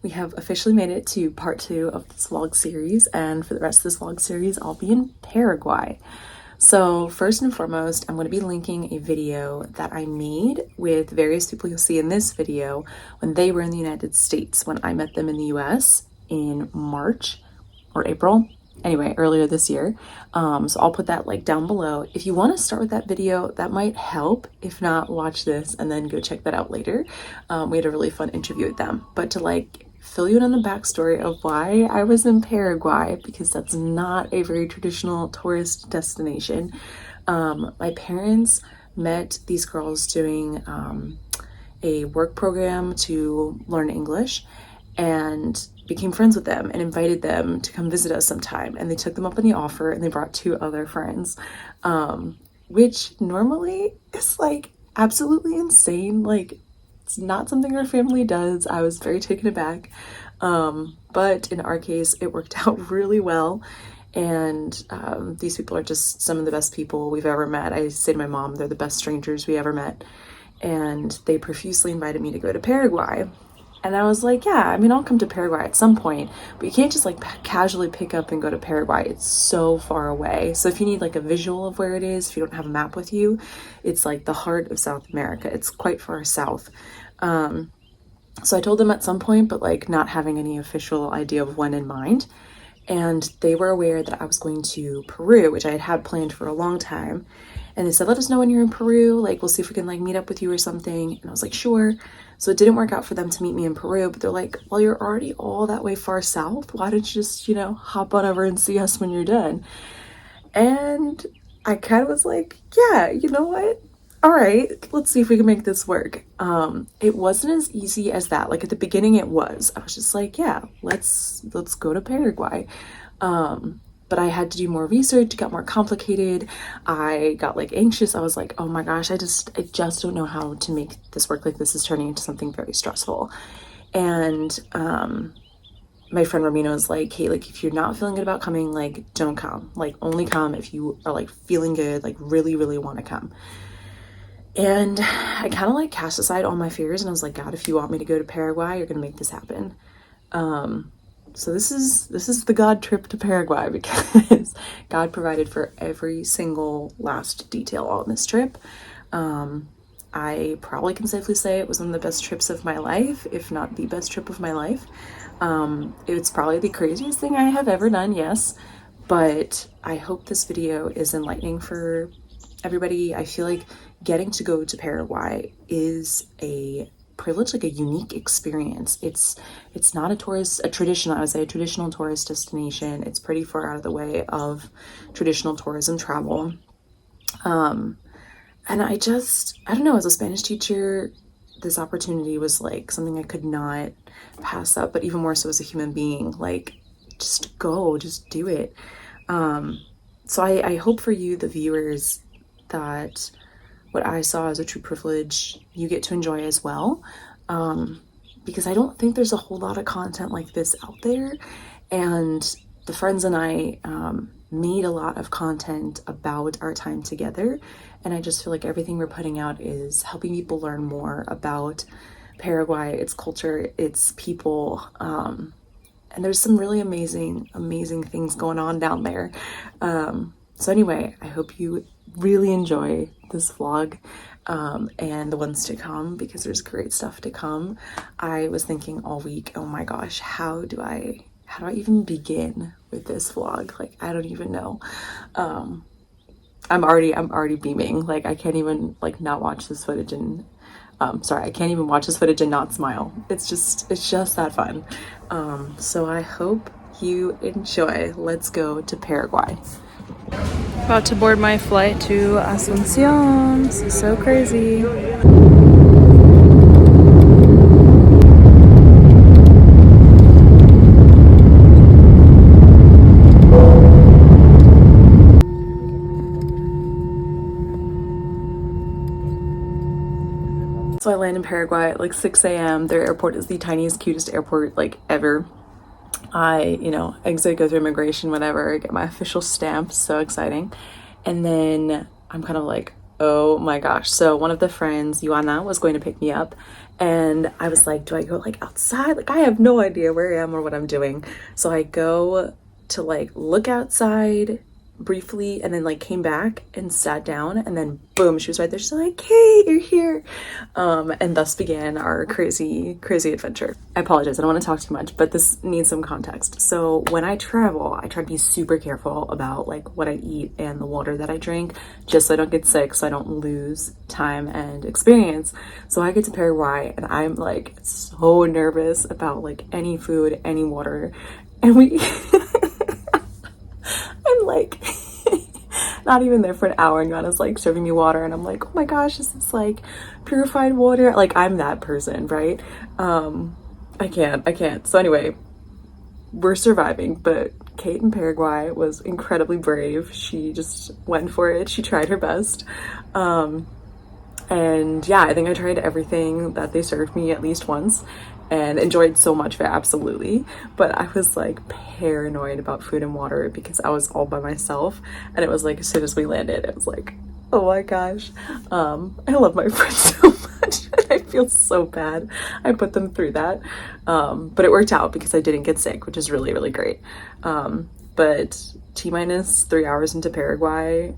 we have officially made it to part 2 of this vlog series, and for the rest of this vlog series, I'll be in Paraguay. So first and foremost, I'm going to be linking a video that I made with various people you'll see in this video when they were in the United States, when I met them in the US in March or April. Anyway, earlier this year. So I'll put that like down below. If you want to start with that video, that might help. If not, watch this and then go check that out later. We had a really fun interview with them. But to like fill you in on the backstory of why I was in Paraguay, because that's not a very traditional tourist destination. My parents met these girls doing a work program to learn English, and became friends with them and invited them to come visit us sometime, and they took them up on the offer, and they brought 2 other friends, which normally is like absolutely insane. Like, it's not something our family does. I was very taken aback, but in our case it worked out really well, and these people are just some of the best people we've ever met. I say to my mom, they're the best strangers we ever met, and they profusely invited me to go to Paraguay. And I was like, yeah, I mean, I'll come to Paraguay at some point, but you can't just like casually pick up and go to Paraguay. It's so far away. So if you need like a visual of where it is, if you don't have a map with you, it's like the heart of South America. It's quite far south. So I told them at some point, but like not having any official idea of when in mind. And they were aware that I was going to Peru, which I had had planned for a long time. And they said, let us know when you're in Peru. Like, we'll see if we can like meet up with you or something. And I was like, sure. So it didn't work out for them to meet me in Peru, but they're like, well, you're already all that way far south. Why don't you just, hop on over and see us when you're done? And I kind of was like, yeah, you know what? All right, let's see if we can make this work. It wasn't as easy as that. Like at the beginning it was. I was just like, yeah, let's go to Paraguay. But I had to do more research. It got more complicated. I got like anxious. I was like, oh my gosh, I just don't know how to make this work. Like, this is turning into something very stressful. And my friend Ramina was like, hey, like if you're not feeling good about coming, like don't come. Like only come if you are like feeling good, like really, really want to come. And I kind of like cast aside all my fears, and I was like, God, if you want me to go to Paraguay, you're gonna make this happen. So this is the God trip to Paraguay, because God provided for every single last detail on this trip. I probably can safely say it was one of the best trips of my life, if not the best trip of my life. It's probably the craziest thing I have ever done, yes, but I hope this video is enlightening for everybody. I feel like getting to go to Paraguay is a privilege, like a unique experience. It's not a traditional tourist destination. It's pretty far out of the way of traditional tourism travel. And I don't know, as a Spanish teacher, this opportunity was like something I could not pass up, but even more so as a human being, like just go, just do it. So I hope for you, the viewers, that what I saw as a true privilege, you get to enjoy as well. Because I don't think there's a whole lot of content like this out there. And the friends and I made a lot of content about our time together. And I just feel like everything we're putting out is helping people learn more about Paraguay, its culture, its people. And there's some really amazing things going on down there. So anyway, I hope you really enjoy this vlog and the ones to come, because there's great stuff to come. I was thinking all week, oh my gosh, how do I even begin with this vlog? Like, I don't even know. I'm already beaming. Like, I can't even like not watch this footage and I can't even watch this footage and not smile. It's just that fun. So I hope you enjoy. Let's go to Paraguay. About to board my flight to Asuncion. This is so crazy. So I land in Paraguay at like 6 a.m. Their airport is the tiniest, cutest airport like ever. I, exit, go through immigration, whatever, get my official stamp, so exciting. And then I'm kind of like, oh my gosh. So one of the friends, Yuana, was going to pick me up, And I was like, do I go like outside? Like I have no idea where I am or what I'm doing. So I go to like look outside briefly and then like came back and sat down, and then boom, she was right there. She's like, hey, you're here. And thus began our crazy adventure. I apologize, I don't want to talk too much, but this needs some context. So when I travel, I try to be super careful about like what I eat and the water that I drink, just so I don't get sick, so I don't lose time and experience. So I get to Paraguay and I'm like so nervous about like any food, any water, and we I'm like not even there for an hour, and Yana's like serving me water, and I'm like, oh my gosh, is this like purified water? Like I'm that person, right? I can't. So anyway, we're surviving, but Kate in Paraguay was incredibly brave. She just went for it. She tried her best. And yeah, I think I tried everything that they served me at least once and enjoyed so much of it, absolutely. But I was like paranoid about food and water because I was all by myself, and it was like as soon as we landed, it was like, oh my gosh. I love my friends so much. I feel so bad I put them through that. But it worked out because I didn't get sick, which is really, really great. But T-minus 3 hours into Paraguay,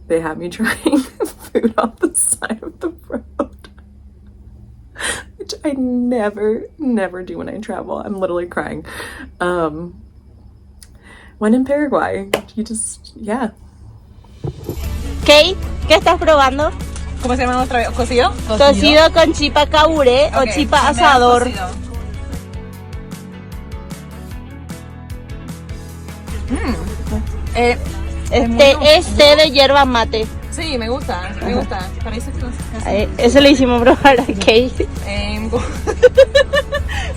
they had me trying food off the side of the road, which I never do when I travel. I'm literally crying. When in Paraguay, you just, yeah. Kate, ¿qué estás probando? ¿Cómo se llama otra vez? ¿Cocido? Cocido con chipa caburé o chipa asador. Es té de hierba mate. Sí, me gusta. Parece que no sé. Eso le hicimos probar a Kate.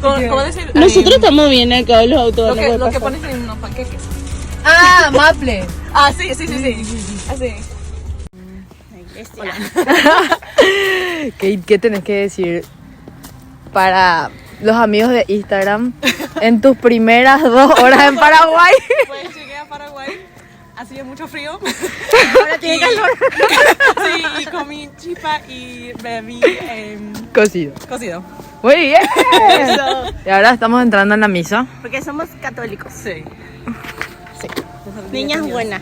¿Cómo decir? Nosotros estamos bien acá, los autos. Lo que pones en unos panqueques. Ah, maple. Ah, sí. Así. Hola. ¿Qué tenés que decir para los amigos de Instagram en tus primeras 2 horas en Paraguay? Pues llegué a Paraguay, hacía mucho frío. Ahora tiene calor. Sí, y comí chipa y bebí Cocido. cocido. Muy bien. Y ahora estamos entrando en la misa. Porque somos católicos. Sí. Niñas buenas.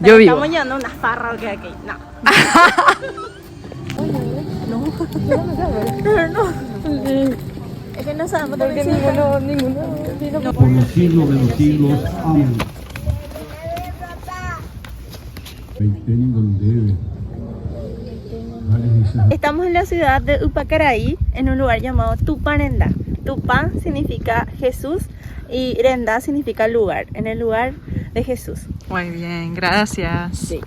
Yo vivo. Estamos llevando unas farras que aquí. No. Es que no sabemos porque ninguno. Por los siglos de los siglos. Amén. Estamos en la ciudad de Upacaraí, en un lugar llamado Tuparenda. Tupá significa Jesús y Renda significa lugar, en el lugar de Jesús. Muy bien, gracias. Sí.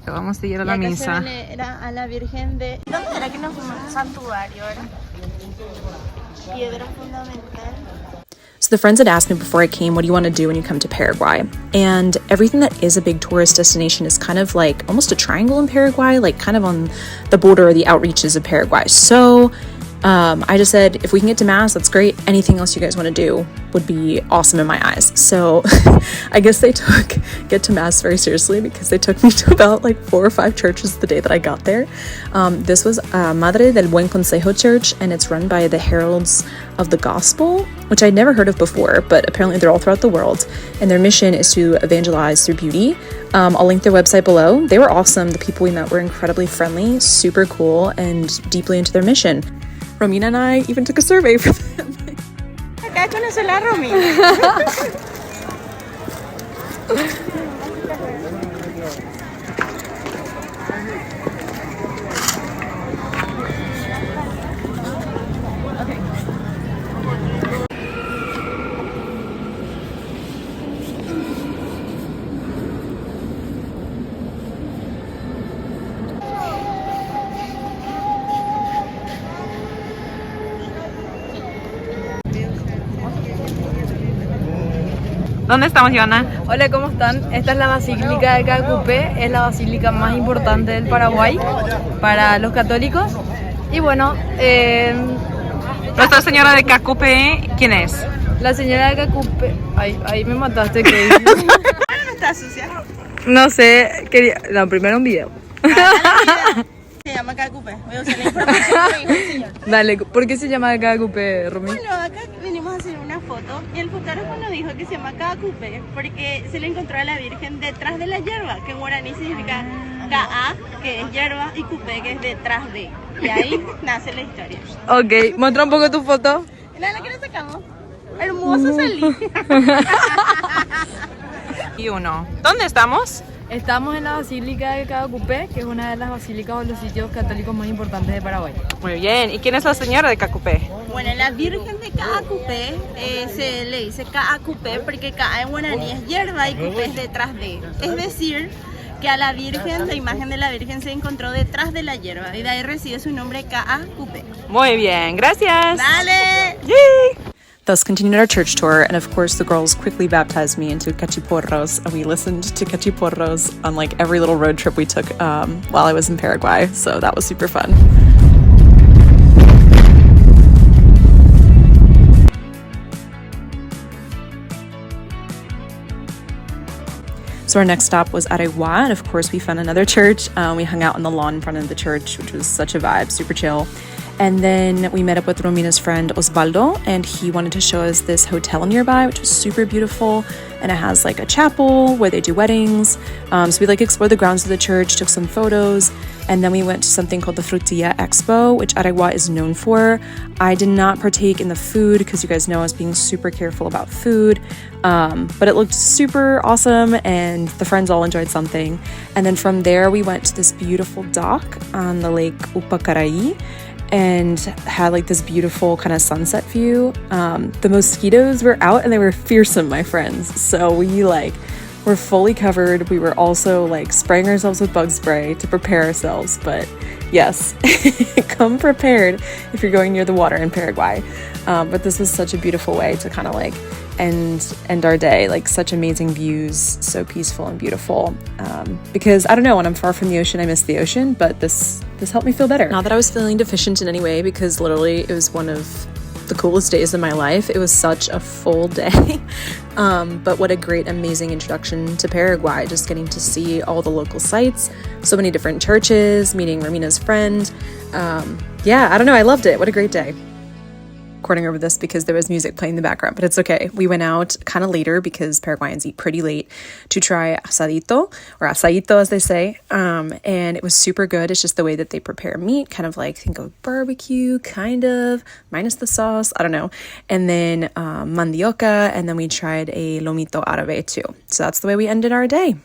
Vamos a ir a la acá misa. Era a la Virgen de... ¿Dónde era que nos fuimos? Santuario, ¿verdad? Piedra fundamental. So the friends had asked me before I came, what do you want to do when you come to Paraguay? And everything that is a big tourist destination is kind of like almost a triangle in Paraguay, like kind of on the border or the outreaches of Paraguay. So I just said, if we can get to Mass, that's great. Anything else you guys want to do would be awesome in my eyes. So I guess they took Get to Mass very seriously because they took me to about like 4 or 5 churches the day that I got there. This was Madre del Buen Consejo Church, and it's run by the Heralds of the Gospel, which I'd never heard of before, but apparently they're all throughout the world. And their mission is to evangelize through beauty. I'll link their website below. They were awesome. The people we met were incredibly friendly, super cool, and deeply into their mission. Romina and I even took a survey for them. Acá conoce la Romina. ¿Dónde estamos, Joana? Hola, ¿cómo están? Esta es la Basílica de Cacupé, es la basílica más importante del Paraguay para los católicos. Y bueno, Nuestra Señora de Cacupe, ¿quién es? la señora de Cacupé... Ahí me mataste, Kate. ¿No está sucia? No sé, quería... No, primero un video. llama cacupé. Voy a usar la información que me dijo el señor. Dale, ¿por qué se llama cacupé, Romy? Bueno, acá venimos a hacer una foto y el fotógrafo nos dijo que se llama cacupé porque se le encontró a la Virgen detrás de la hierba, que en guaraní significa ca'a, que es hierba, y cupé, que es detrás de. Y ahí nace la historia. Ok, muestra un poco tu foto. Mira la que nos sacamos. Hermoso salí. Y uno. ¿Dónde estamos? Estamos en la Basílica de Cacupé, que es una de las basílicas o los sitios católicos más importantes de Paraguay. Muy bien. ¿Y quién es la señora de Cacupé? Bueno, la Virgen de Cacupé se le dice Cacupé porque Ca en guaraní es hierba y Cupé es detrás de. Es decir, que a la Virgen, la imagen de la Virgen se encontró detrás de la hierba y de ahí recibe su nombre Cacupé. Muy bien. Gracias. ¡Dale! Yay. Thus continued our church tour, and of course the girls quickly baptized me into cachiporros, and we listened to cachiporros on like every little road trip we took while I was in Paraguay, so that was super fun. So our next stop was Paraguay, and of course we found another church. We hung out on the lawn in front of the church, which was such a vibe, super chill. And then we met up with Romina's friend Osvaldo, and he wanted to show us this hotel nearby, which was super beautiful. And it has like a chapel where they do weddings. So we like explored the grounds of the church, took some photos, and then we went to something called the Frutilla Expo, which Paraguay is known for. I did not partake in the food because you guys know I was being super careful about food. But it looked super awesome, and the friends all enjoyed something. And then from there, we went to this beautiful dock on the lake Upacaraí, and had like this beautiful kind of sunset view. The mosquitoes were out and they were fearsome, my friends. So we like were fully covered. We were also like spraying ourselves with bug spray to prepare ourselves. But yes, come prepared if you're going near the water in Paraguay. But this was such a beautiful way to kind of like end our day, like such amazing views, so peaceful and beautiful. Because I don't know, when I'm far from the ocean, I miss the ocean, but this helped me feel better. Not that I was feeling deficient in any way, because literally it was one of the coolest days of my life. It was such a full day. But what a great, amazing introduction to Paraguay, just getting to see all the local sites, so many different churches, meeting Romina's friend. Yeah, I don't know, I loved it. What a great day. Recording over this because there was music playing in the background, but it's okay. We went out kind of later because Paraguayans eat pretty late to try asadito, or asadito as they say, and it was super good. It's just the way that they prepare meat, kind of like think of barbecue, kind of, minus the sauce, I don't know, and then mandioca, and then we tried a lomito árabe too. So that's the way we ended our day.